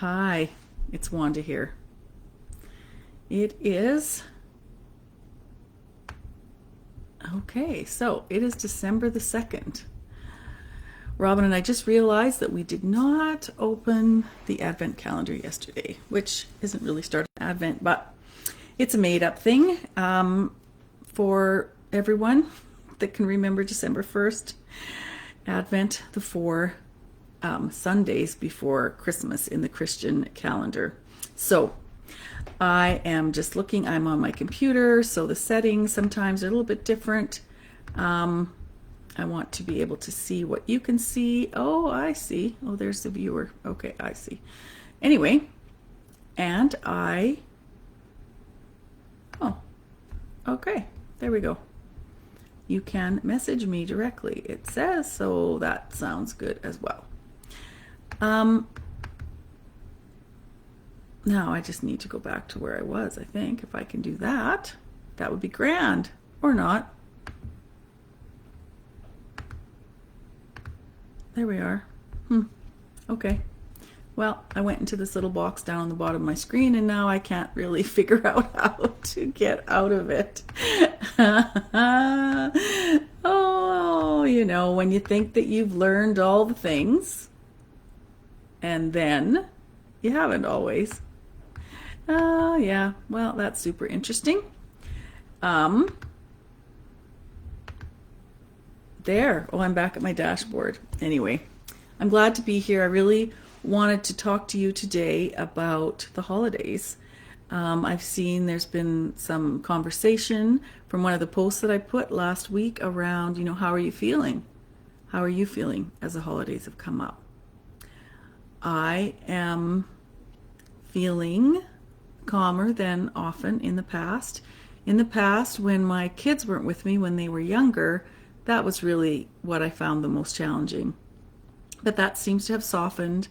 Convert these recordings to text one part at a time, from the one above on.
Hi, it's Wanda here. It is, it is December the 2nd. Robin and I just realized that we did not open the Advent calendar yesterday, which isn't really starting Advent, but it's a made-up thing for everyone that can remember December 1st. Advent, the four Sundays before Christmas in the Christian calendar. So I am just looking, I'm on my computer, so the settings sometimes are a little bit different. I want to be able to see what you can see. Oh, I see. Oh, there's the viewer. Okay, I see. Anyway, and okay, there we go. You can message me directly, it says, so that sounds good as well. Now I just need to go back to where I was, I think. If I can do that, that would be grand. Or not. There we are. Okay. Well, I went into this little box down on the bottom of my screen, and now I can't really figure out how to get out of it. Oh, when you think that you've learned all the things, and then you haven't always. Yeah, well, that's super interesting. There. Oh, I'm back at my dashboard. Anyway, I'm glad to be here. I really wanted to talk to you today about the holidays. I've seen there's been some conversation from one of the posts that I put last week around, how are you feeling? How are you feeling as the holidays have come up? I am feeling calmer than often in the past. In the past, when my kids weren't with me, when they were younger, that was really what I found the most challenging. But that seems to have softened,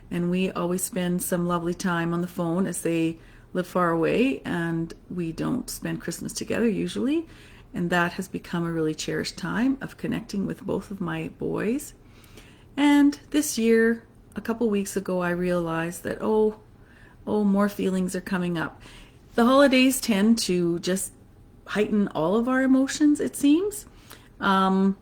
and we always spend some lovely time on the phone as they live far away, and we don't spend Christmas together usually. And that has become a really cherished time of connecting with both of my boys. And this year, a couple weeks ago, I realized that, more feelings are coming up. The holidays tend to just heighten all of our emotions, it seems. And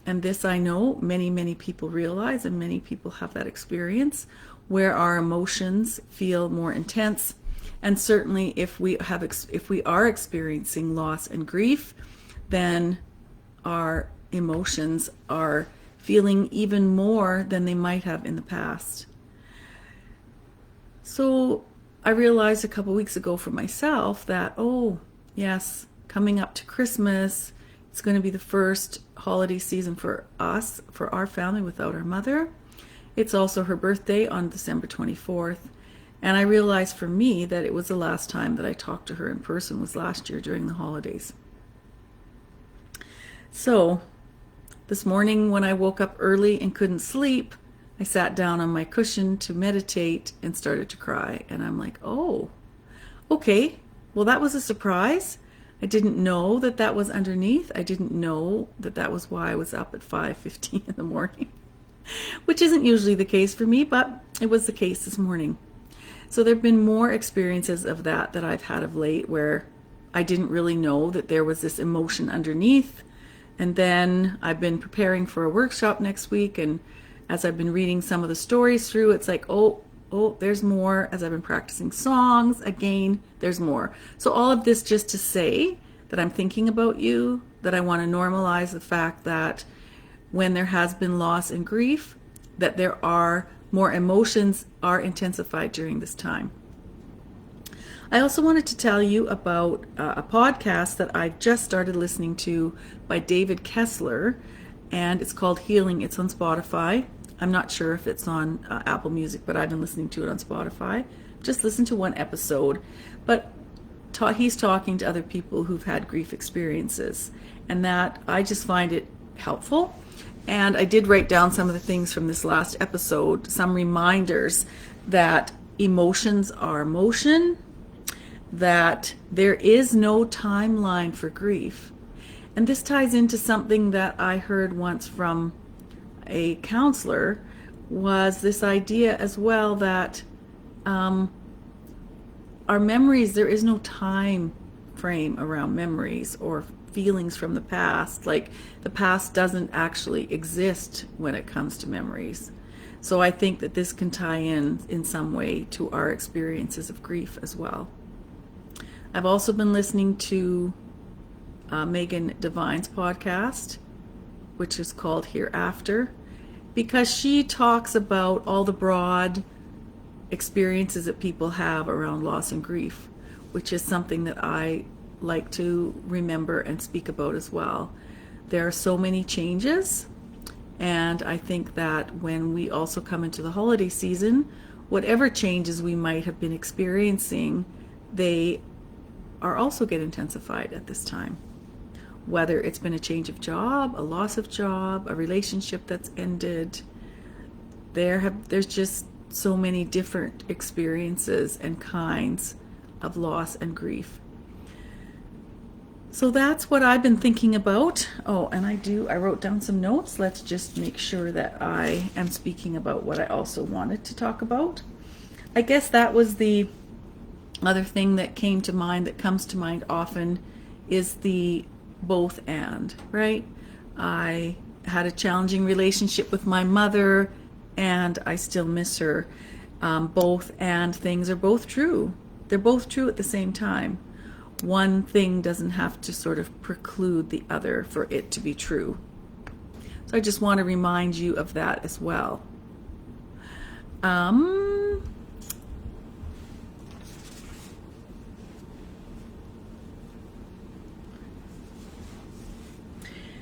this I know many people realize, and many people have that experience where our emotions feel more intense. And certainly if we are experiencing loss and grief, then our emotions are feeling even more than they might have in the past. So I realized a couple weeks ago for myself that, yes, coming up to Christmas, it's going to be the first holiday season for us, for our family without our mother. It's also her birthday on December 24th. And I realized for me that it was the last time that I talked to her in person was last year during the holidays. So this morning when I woke up early and couldn't sleep, I sat down on my cushion to meditate and started to cry. And I'm like, okay, well, that was a surprise. I didn't know that was underneath. I didn't know that was why I was up at 5:15 in the morning, which isn't usually the case for me, but it was the case this morning. So there have been more experiences of that I've had of late where I didn't really know that there was this emotion underneath. And then I've been preparing for a workshop next week, and as I've been reading some of the stories through, it's like, there's more. As I've been practicing songs, again, there's more. So all of this just to say that I'm thinking about you, that I want to normalize the fact that when there has been loss and grief, that there are more emotions are intensified during this time. I also wanted to tell you about a podcast that I just started listening to by David Kessler, and it's called Healing. It's on Spotify. I'm not sure if it's on Apple Music, but I've been listening to it on Spotify. Just listened to one episode, but he's talking to other people who've had grief experiences, and that I just find it helpful. And I did write down some of the things from this last episode, some reminders that emotions are motion, that there is no timeline for grief. And this ties into something that I heard once from a counselor, was this idea as well that Our memories, there is no time frame around memories or feelings from the past. Like, the past doesn't actually exist when it comes to memories. So I think that this can tie in some way to our experiences of grief as well. I've also been listening to Megan Devine's podcast, which is called Hereafter, because she talks about all the broad experiences that people have around loss and grief, which is something that I like to remember and speak about as well. There are so many changes, and I think that when we also come into the holiday season, whatever changes we might have been experiencing, they are also get intensified at this time. Whether it's been a change of job, a loss of job, a relationship that's ended, there's just so many different experiences and kinds of loss and grief. So that's what I've been thinking about. Oh, and I wrote down some notes. Let's just make sure that I am speaking about what I also wanted to talk about. I guess that was the other thing that came to mind, that comes to mind often, is the both and, right? I had a challenging relationship with my mother, and I still miss her. Both and things are both true. They're both true at the same time. One thing doesn't have to sort of preclude the other for it to be true. So I just want to remind you of that as well.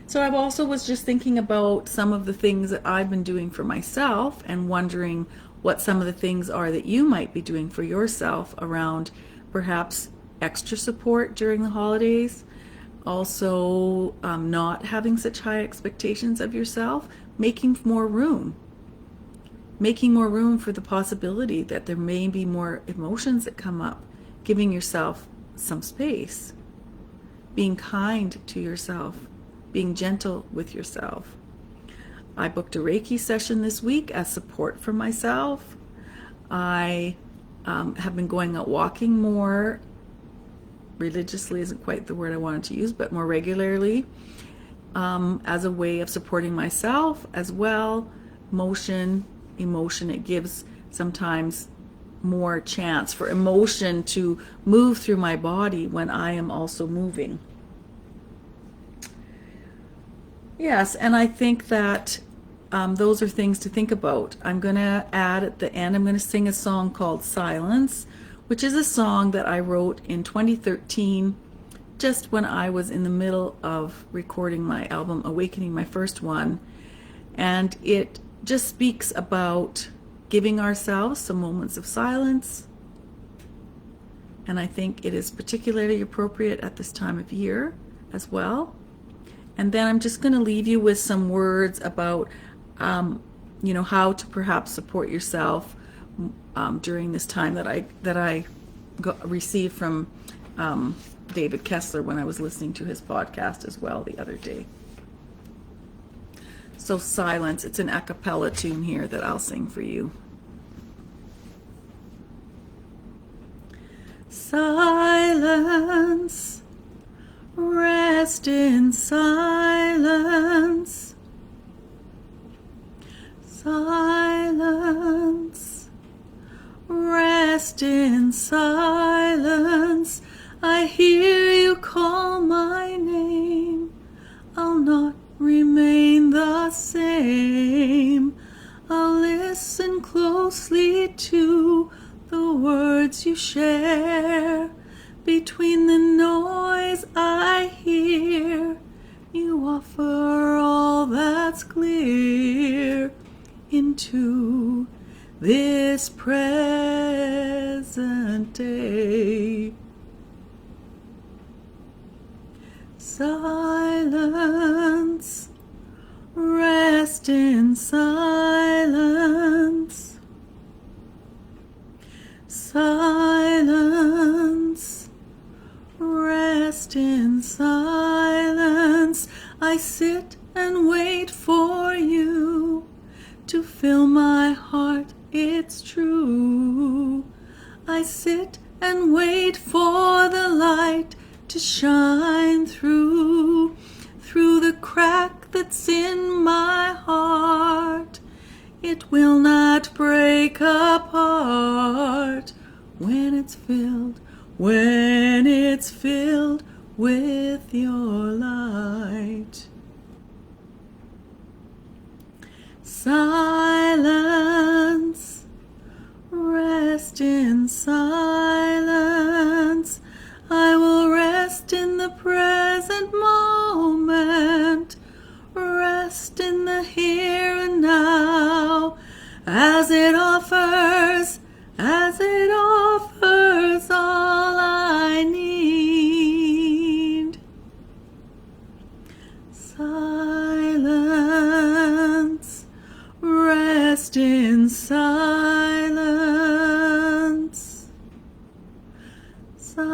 So I also was just thinking about some of the things that I've been doing for myself, and wondering what some of the things are that you might be doing for yourself around perhaps extra support during the holidays. Also, not having such high expectations of yourself, making more room for the possibility that there may be more emotions that come up, giving yourself some space, being kind to yourself, being gentle with yourself. I booked a Reiki session this week as support for myself. I have been going out walking more religiously, isn't quite the word I wanted to use, but more regularly, as a way of supporting myself as well. Emotion, it gives sometimes more chance for emotion to move through my body when I am also moving. Yes, and I think that those are things to think about. I'm going to add at the end, I'm going to sing a song called Silence, which is a song that I wrote in 2013, just when I was in the middle of recording my album, Awakening, my first one. And it just speaks about giving ourselves some moments of silence. And I think it is particularly appropriate at this time of year as well. And then I'm just going to leave you with some words about, how to perhaps support yourself during this time that I received from David Kessler when I was listening to his podcast as well the other day. So Silence, it's an a cappella tune here that I'll sing for you. Silence. Rest in silence. Silence. Rest in silence. I hear you call my name. I'll not remain the same. I'll listen closely to the words you share. Between the noise I hear, you offer all that's clear into this present day. Silence, rest in silence. Silence, rest in silence. I sit and wait for you to fill my heart, it's true. and wait for the light to shine through the crack that's in my heart. It will not break apart when it's filled with your light. Silence, rest in silence. I will rest in the present moment, rest in the here and now, as it offers all I need. Silence, rest in silence. Silence,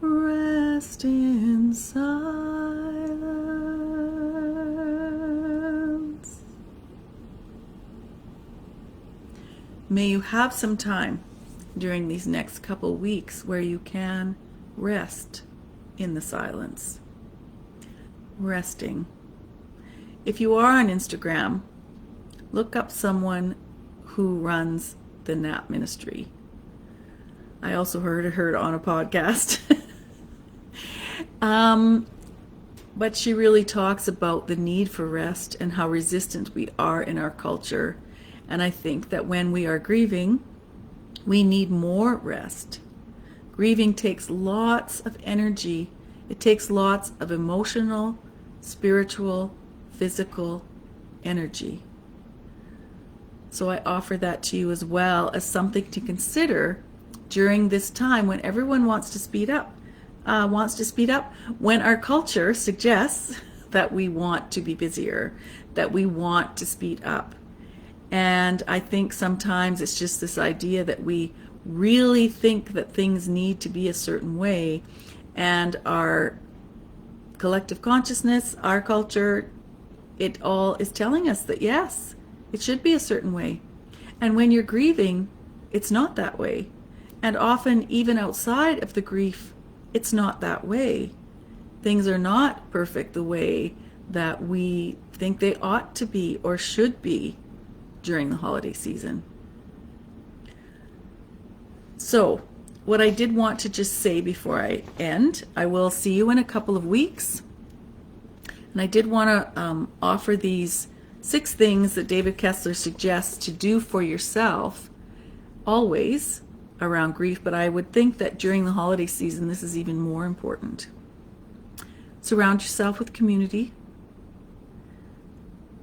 rest in silence. May you have some time during these next couple weeks where you can rest in the silence. Resting. If you are on Instagram, look up someone who runs the nap ministry. I also heard her on a podcast. But she really talks about the need for rest and how resistant we are in our culture. And I think that when we are grieving, we need more rest. Grieving takes lots of energy. It takes lots of emotional, spiritual, physical energy. So I offer that to you as well as something to consider during this time when everyone wants to speed up. When our culture suggests that we want to be busier, that we want to speed up. And I think sometimes it's just this idea that we really think that things need to be a certain way, and our collective consciousness, our culture, it all is telling us that yes, it should be a certain way. And when you're grieving, it's not that way. And often, even outside of the grief, it's not that way. Things are not perfect the way that we think they ought to be or should be during the holiday season. So, what I did want to just say before I end, I will see you in a couple of weeks. And I did want to offer these 6 things that David Kessler suggests to do for yourself always around grief, but I would think that during the holiday season this is even more important. Surround yourself with community.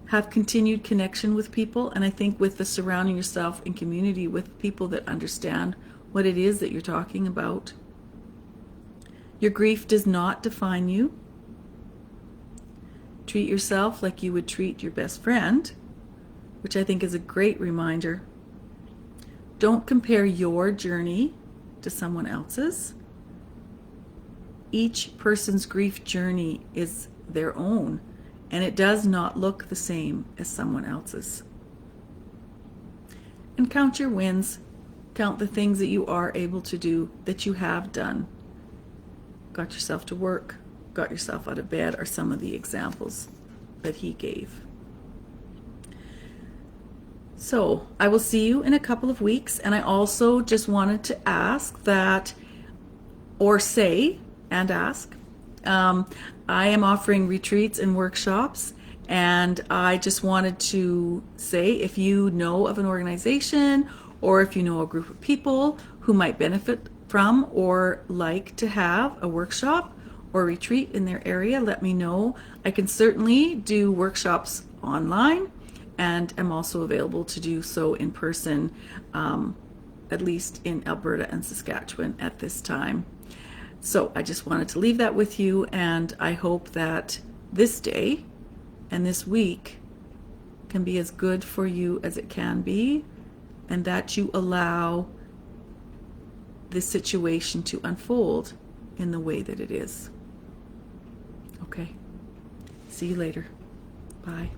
Have continued connection with people, and I think with the surrounding yourself in community with people that understand what it is that you're talking about. Your grief does not define you. Treat yourself like you would treat your best friend, which I think is a great reminder. Don't compare your journey to someone else's. Each person's grief journey is their own, and it does not look the same as someone else's. And count your wins. Count the things that you are able to do, that you have done. Got yourself to work, got yourself out of bed, are some of the examples that he gave. So I will see you in a couple of weeks, and I also just wanted to ask that, or say and ask, I am offering retreats and workshops, and I just wanted to say, if you know of an organization or if you know a group of people who might benefit from or like to have a workshop or retreat in their area, let me know. I can certainly do workshops online, and am also available to do so in person, at least in Alberta and Saskatchewan at this time. So I just wanted to leave that with you, and I hope that this day and this week can be as good for you as it can be, and that you allow this situation to unfold in the way that it is. Okay. See you later. Bye.